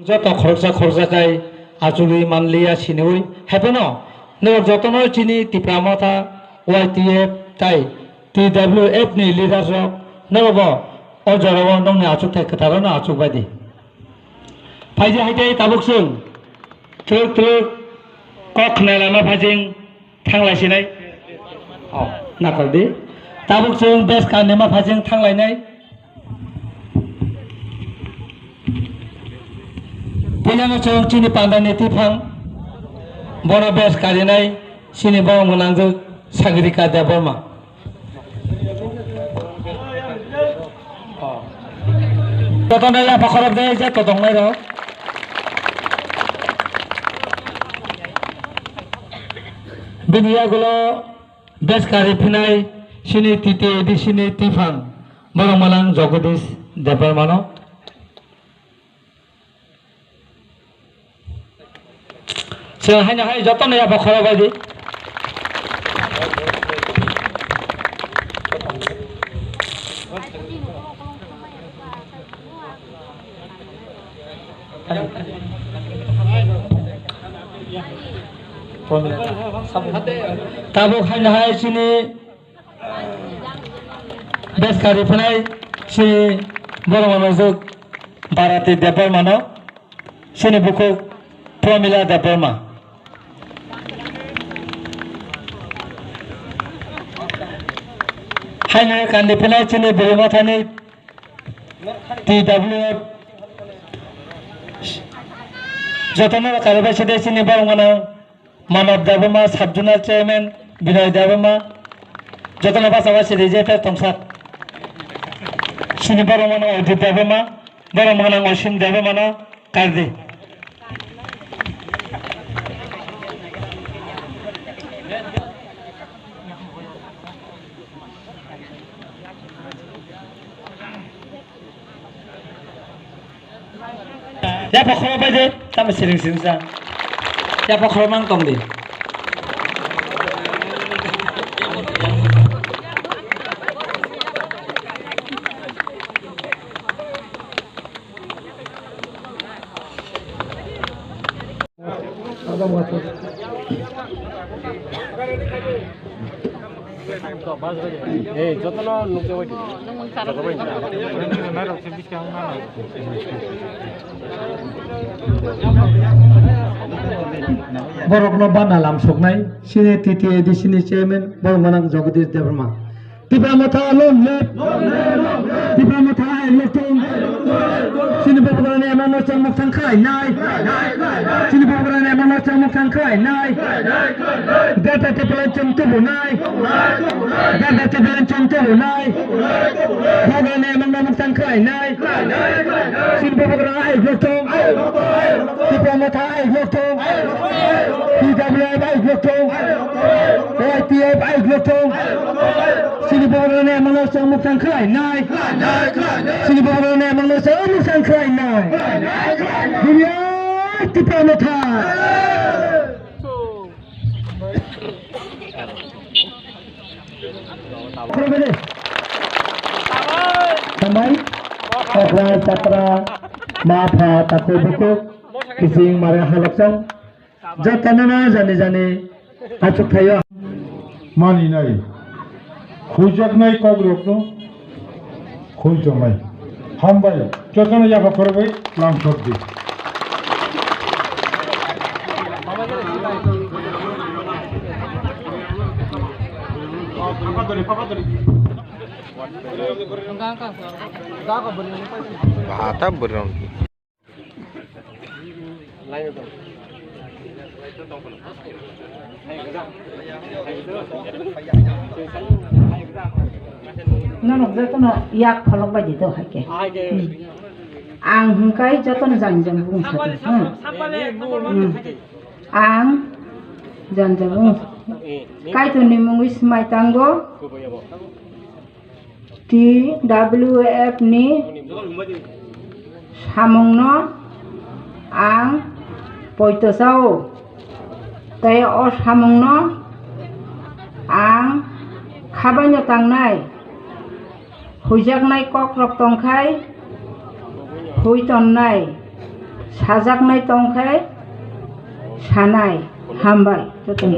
যত খরচা খাই আচুরি মানলিয়া চিনিউই হেপে ন যতন চিনি টিপ্রামথা YTF তাই TWF ni লিডার নরব অজরব নংনি আচুক থাই কথার না আচুক বাদি ফাইজে হাইতে তাবুক जों ট্রুক কক নালামা ফাইজিং थांलायसिनाय नाकलदि ताबुक जों बेस कानेमा फाइजिं थांलायनाय Pilihan cowok cini pandai netifang, bono bes kali nai sini bawa menanggu sagrika dabarma. Totong nai apa korab deh aja totong nai dong. Dunia gulo bes kali pinai sini titi di sini tifang, bono menang jogodis dabarmano. Saya hanya jatuh ya pak kalau badi. Tabuk hanya sini bes kari penai si borong masuk barati dapur mana sini buku formula dapur mah. Hanya kan dipelai cini berimatani TWF jatana kalau bahasa desa ini baru Manab Dabama Sabjuna Chairman Binay Dabama jatana bahasa desa tongsat sini baru mana Udit Dabama baru mana Osim Dabama na kardi Ya pokoknya aja sama sering-sering sa. Ya pokoknya mang tong deh. যতন নুকে ওই Borokno banalam soknai sini titi edi sini chairman borong manang Jagadish Devarma Tipramotha lom lep Tipramotha letung sini borokno emano chamuk thangkai nai sini borokno emano chamuk thangkai nai gata tepelan chamtu nai gata tepelan chamtu nai borokno emano thangkai nai sini borokno ai letung Tipramotha ai letung TWF ai letung YTF ai letung sini borokno emano chamuk thangkai nai sini borokno emano chamuk thangkai nai dunia Tipramotha sampai Okra Cakra Maha Takut Buku Kising Marah Halaksang Jatanana Jani Acuk Thayo Mani nai Khujak nai kogrok no Khujak nai Hambai Jatana Yapa Korbai Lang Sokdi Bahata berang. Nano jatana yak phalok bai dito hake ang hungkai jatana janjang bung ang janjang bung kai to nimung ismai tango TWF ni samungno ang poitosao tay o samungno ang khabanyo tangnai hujaknai kok rok tongkhai hui tonnai साजागनाय तंखाय सानाय हामबाय जतन